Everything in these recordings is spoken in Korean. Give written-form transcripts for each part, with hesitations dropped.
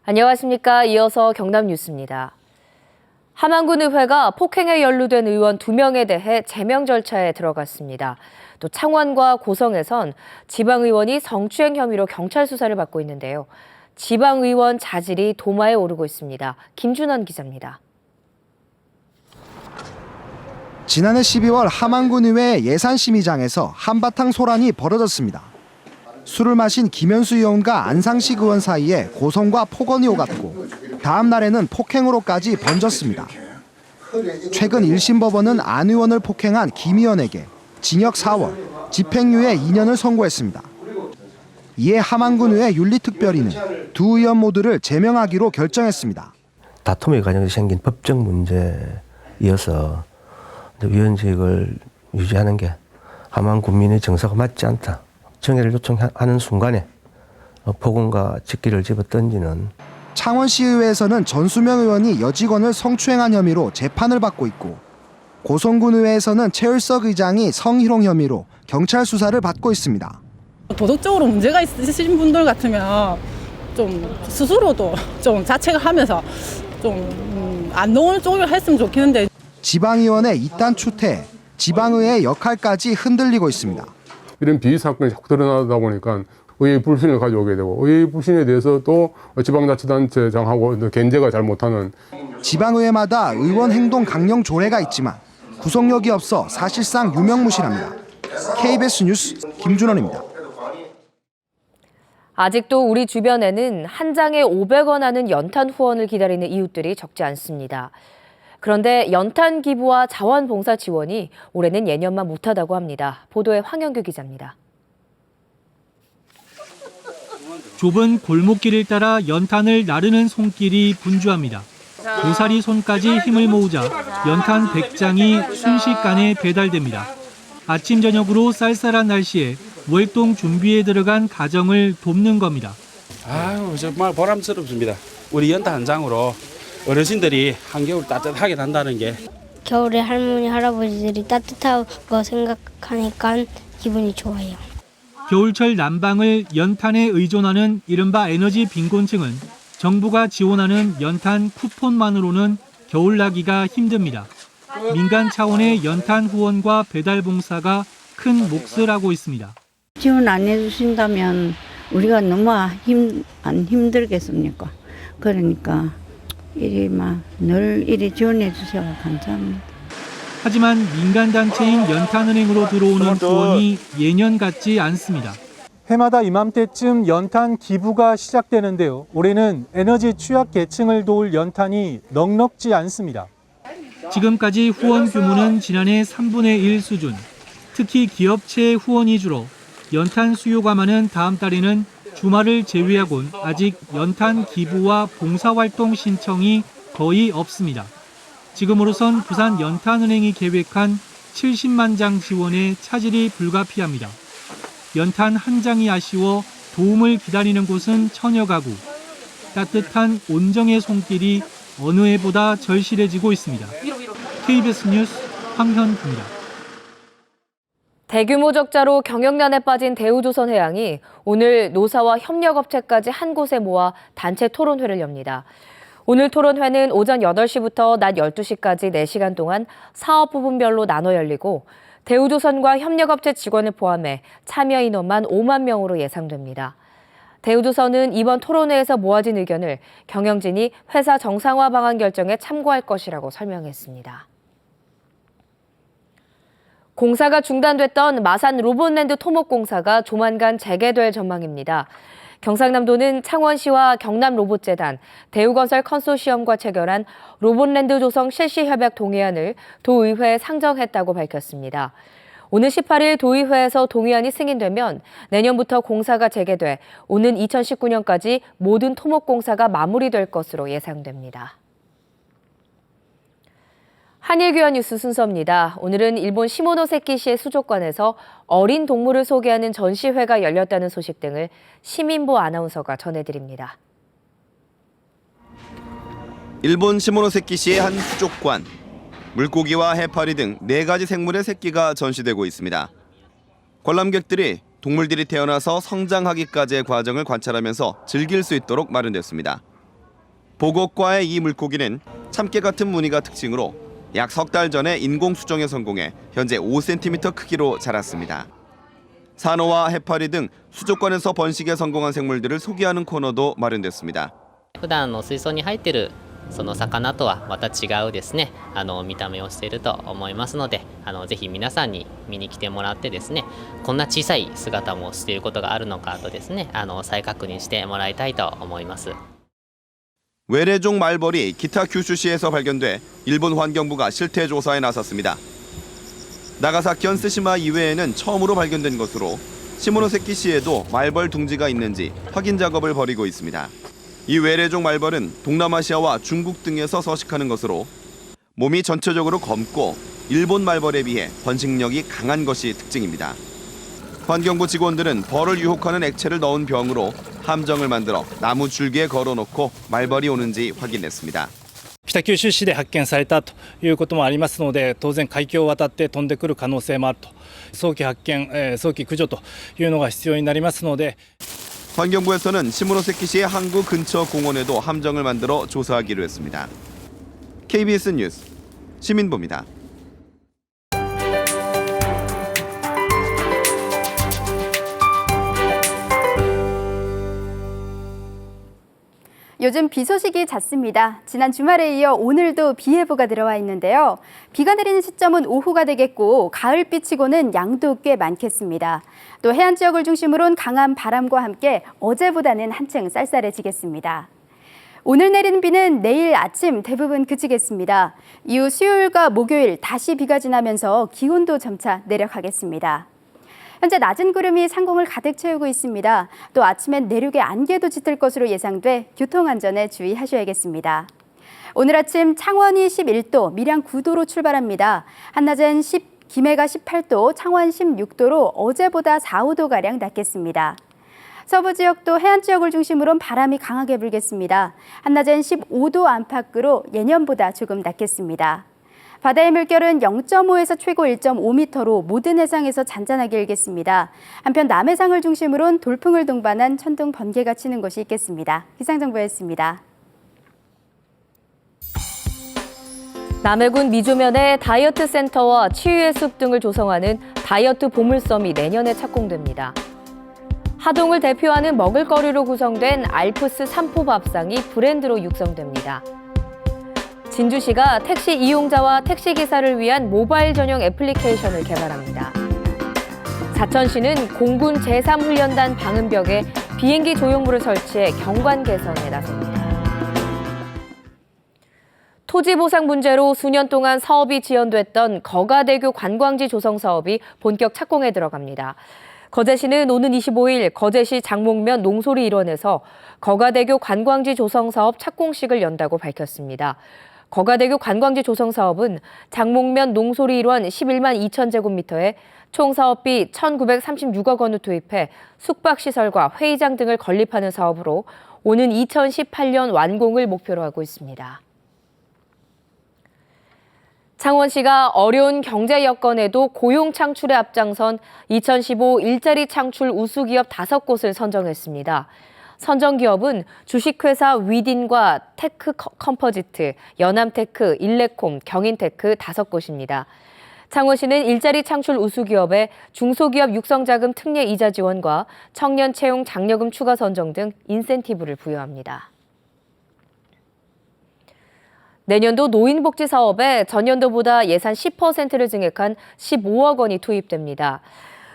안녕하십니까. 이어서 경남 뉴스입니다. 함안군의회가 폭행에 연루된 의원 2명에 대해 제명 절차에 들어갔습니다. 또 창원과 고성에선 지방의원이 성추행 혐의로 경찰 수사를 받고 있는데요. 지방의원 자질이 도마에 오르고 있습니다. 김준원 기자입니다. 지난해 12월 함안군의회 예산심의장에서 한바탕 소란이 벌어졌습니다. 술을 마신 김현수 의원과 안상식 의원 사이에 고성과 폭언이 오갔고 다음 날에는 폭행으로까지 번졌습니다. 최근 1심 법원은 안 의원을 폭행한 김 의원에게 징역 4월, 집행유예 2년을 선고했습니다. 이에 함안군의회 윤리특별위는 두 의원 모두를 제명하기로 결정했습니다. 다툼의 과정에서 생긴 법적 문제이어서 위원직을 유지하는 게 함안 군민의 정서가 맞지 않다. 정해를 요청하는 순간에 폭언과 직기를 집어던지는. 창원시의회에서는 전수명 의원이 여직원을 성추행한 혐의로 재판을 받고 있고 고성군의회에서는 최을석 의장이 성희롱 혐의로 경찰 수사를 받고 있습니다. 도덕적으로 문제가 있으신 분들 같으면 좀 스스로도 좀 자책을 하면서 좀 안 나오는 쪽을 했으면 좋겠는데. 지방의원의 이딴 추태, 지방의회의 역할까지 흔들리고 있습니다. 이런 비위 사건이 자꾸 드러나다 보니까 의회 불신을 가져오게 되고 의회 불신에 대해서 또 지방자치단체장하고 견제가 잘 못하는. 지방의회마다 의원 행동 강령 조례가 있지만 구속력이 없어 사실상 유명무실합니다. KBS 뉴스 김준원입니다. 아직도 우리 주변에는 한 장에 500원 하는 연탄 후원을 기다리는 이웃들이 적지 않습니다. 그런데 연탄 기부와 자원봉사 지원이 올해는 예년만 못하다고 합니다. 보도에 황영규 기자입니다. 좁은 골목길을 따라 연탄을 나르는 손길이 분주합니다. 고사리 손까지 힘을 모으자 연탄 100장이 순식간에 배달됩니다. 아침 저녁으로 쌀쌀한 날씨에 월동 준비에 들어간 가정을 돕는 겁니다. 아유, 정말 보람스럽습니다. 우리 연탄 한 장으로 어르신들이 한겨울 따뜻하게 난다는 게. 겨울에 할머니, 할아버지들이 따뜻하고 생각하니까 기분이 좋아요. 겨울철 난방을 연탄에 의존하는 이른바 에너지 빈곤층은 정부가 지원하는 연탄 쿠폰만으로는 겨울 나기가 힘듭니다. 민간 차원의 연탄 후원과 배달 봉사가 큰 몫을 하고 있습니다. 지원 안 해주신다면 우리가 너무 안 힘들겠습니까? 그러니까 늘 이리 지원해 주셔서 감사합니다. 하지만 민간단체인 연탄은행으로 들어오는 후원이 예년 같지 않습니다. 해마다 이맘때쯤 연탄 기부가 시작되는데요. 올해는 에너지 취약 계층을 도울 연탄이 넉넉지 않습니다. 지금까지 후원 규모는 지난해 3분의 1 수준. 특히 기업체의 후원이 줄어 연탄 수요가 많은 다음 달에는 주말을 제외하곤 아직 연탄 기부와 봉사활동 신청이 거의 없습니다. 지금으로선 부산 연탄은행이 계획한 70만 장 지원에 차질이 불가피합니다. 연탄 한 장이 아쉬워 도움을 기다리는 곳은 천여 가구. 따뜻한 온정의 손길이 어느 해보다 절실해지고 있습니다. KBS 뉴스 황현규입니다. 대규모 적자로 경영난에 빠진 대우조선해양이 오늘 노사와 협력업체까지 한 곳에 모아 단체 토론회를 엽니다. 오늘 토론회는 오전 8시부터 낮 12시까지 4시간 동안 사업 부분별로 나눠 열리고 대우조선과 협력업체 직원을 포함해 참여 인원만 5만 명으로 예상됩니다. 대우조선은 이번 토론회에서 모아진 의견을 경영진이 회사 정상화 방안 결정에 참고할 것이라고 설명했습니다. 공사가 중단됐던 마산 로봇랜드 토목공사가 조만간 재개될 전망입니다. 경상남도는 창원시와 경남로봇재단, 대우건설 컨소시엄과 체결한 로봇랜드 조성 실시협약 동의안을 도의회에 상정했다고 밝혔습니다. 오는 18일 도의회에서 동의안이 승인되면 내년부터 공사가 재개돼 오는 2019년까지 모든 토목공사가 마무리될 것으로 예상됩니다. 한일교환 뉴스 순서입니다. 오늘은 일본 시모노세키시의 수족관에서 어린 동물을 소개하는 전시회가 열렸다는 소식 등을 시민보 아나운서가 전해드립니다. 일본 시모노세키시의 한 수족관. 물고기와 해파리 등 4가지 생물의 새끼가 전시되고 있습니다. 관람객들이 동물들이 태어나서 성장하기까지의 과정을 관찰하면서 즐길 수 있도록 마련됐습니다. 보곡과의 이 물고기는 참깨 같은 무늬가 특징으로 약 석 달 전에 인공 수정에 성공해 현재 5cm 크기로 자랐습니다. 산호와 해파리 등 수족관에서 번식에 성공한 생물들을 소개하는 코너도 마련됐습니다. 普段の水槽に入っているその魚とはまた違うですね、見た目をしていると思いますので、ぜひ皆さんに見に来てもらってですね、こんな小さい姿もしていることがあるのかとですね、再確認してもらいたいと思います。 외래종 말벌이 기타 규슈시에서 발견돼 일본 환경부가 실태 조사에 나섰습니다. 나가사키 현스시마 이외에는 처음으로 발견된 것으로 시모노세키시에도 말벌 둥지가 있는지 확인 작업을 벌이고 있습니다. 이 외래종 말벌은 동남아시아와 중국 등에서 서식하는 것으로 몸이 전체적으로 검고 일본 말벌에 비해 번식력이 강한 것이 특징입니다. 환경부 직원들은 벌을 유혹하는 액체를 넣은 병으로 함정을 만들어 나무 줄기에 걸어놓고 말벌이 오는지 확인했습니다. 北九州市で発見されたということもありますので、当然海峡を渡って飛んでくる可能性もあると、早期発見、早期駆除というのが必要になりますので。 환경부에서는 시모노세키시의 항구 근처 공원에도 함정을 만들어 조사하기로 했습니다. KBS 뉴스 시민보입니다. 요즘 비 소식이 잦습니다. 지난 주말에 이어 오늘도 비 예보가 들어와 있는데요. 비가 내리는 시점은 오후가 되겠고 가을비치고는 양도 꽤 많겠습니다. 또 해안 지역을 중심으로는 강한 바람과 함께 어제보다는 한층 쌀쌀해지겠습니다. 오늘 내리는 비는 내일 아침 대부분 그치겠습니다. 이후 수요일과 목요일 다시 비가 지나면서 기온도 점차 내려가겠습니다. 현재 낮은 구름이 상공을 가득 채우고 있습니다. 또 아침엔 내륙에 안개도 짙을 것으로 예상돼 교통안전에 주의하셔야겠습니다. 오늘 아침 창원이 11도, 밀양 9도로 출발합니다. 한낮엔 김해가 18도, 창원 16도로 어제보다 4, 5도가량 낮겠습니다. 서부 지역도 해안 지역을 중심으로 바람이 강하게 불겠습니다. 한낮엔 15도 안팎으로 예년보다 조금 낮겠습니다. 바다의 물결은 0.5에서 최고 1.5m로 모든 해상에서 잔잔하게 일겠습니다. 한편 남해상을 중심으로는 돌풍을 동반한 천둥 번개가 치는 곳이 있겠습니다. 기상정보였습니다. 남해군 미조면에 다이어트 센터와 치유의 숲 등을 조성하는 다이어트 보물섬이 내년에 착공됩니다. 하동을 대표하는 먹을거리로 구성된 알프스 삼포밥상이 브랜드로 육성됩니다. 진주시가 택시 이용자와 택시기사를 위한 모바일 전용 애플리케이션을 개발합니다. 사천시는 공군 제3훈련단 방음벽에 비행기 조형물을 설치해 경관 개선에 나섭니다. 토지 보상 문제로 수년 동안 사업이 지연됐던 거가대교 관광지 조성 사업이 본격 착공에 들어갑니다. 거제시는 오는 25일 거제시 장목면 농소리 일원에서 거가대교 관광지 조성 사업 착공식을 연다고 밝혔습니다. 거가대교 관광지 조성 사업은 장목면 농소리 일원 11만 2천 제곱미터에 총 사업비 1,936억 원을 투입해 숙박시설과 회의장 등을 건립하는 사업으로 오는 2018년 완공을 목표로 하고 있습니다. 창원시가 어려운 경제 여건에도 고용 창출에 앞장선 2015 일자리 창출 우수기업 5곳을 선정했습니다. 선정 기업은 주식회사 위딘과 테크 컴포지트, 연암테크, 일레콤, 경인테크 5곳입니다. 창원시는 일자리 창출 우수기업에 중소기업 육성자금 특례 이자 지원과 청년 채용 장려금 추가 선정 등 인센티브를 부여합니다. 내년도 노인복지 사업에 전년도보다 예산 10%를 증액한 15억 원이 투입됩니다.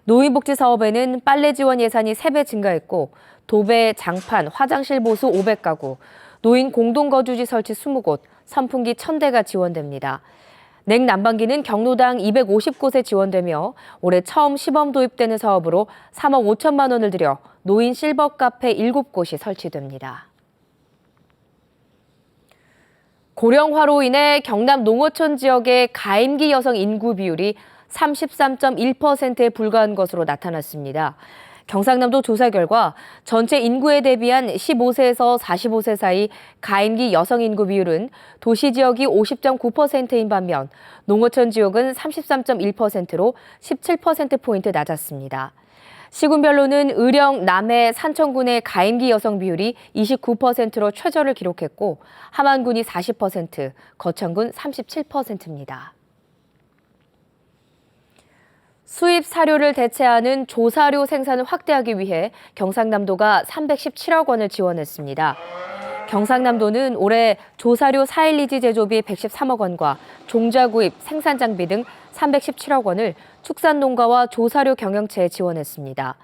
노인복지 사업에는 빨래 지원 예산이 3배 증가했고 도배, 장판, 화장실 보수 500가구, 노인 공동거주지 설치 20곳, 선풍기 1,000대가 지원됩니다. 냉난방기는 경로당 250곳에 지원되며 올해 처음 시범 도입되는 사업으로 3억 5천만 원을 들여 노인 실버 카페 7곳이 설치됩니다. 고령화로 인해 경남 농어촌 지역의 가임기 여성 인구 비율이 33.1%에 불과한 것으로 나타났습니다. 경상남도 조사 결과 전체 인구에 대비한 15세에서 45세 사이 가임기 여성 인구 비율은 도시 지역이 50.9%인 반면 농어촌 지역은 33.1%로 17%포인트 낮았습니다. 시군별로는 의령, 남해, 산청군의 가임기 여성 비율이 29%로 최저를 기록했고 함안군이 40%, 거창군 37%입니다. 수입 사료를 대체하는 조사료 생산을 확대하기 위해 경상남도가 317억 원을 지원했습니다. 경상남도는 올해 조사료 사일리지 제조비 113억 원과 종자 구입, 생산 장비 등 317억 원을 축산농가와 조사료 경영체에 지원했습니다.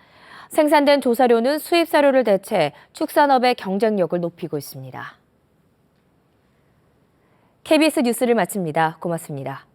생산된 조사료는 수입 사료를 대체 축산업의 경쟁력을 높이고 있습니다. KBS 뉴스를 마칩니다. 고맙습니다.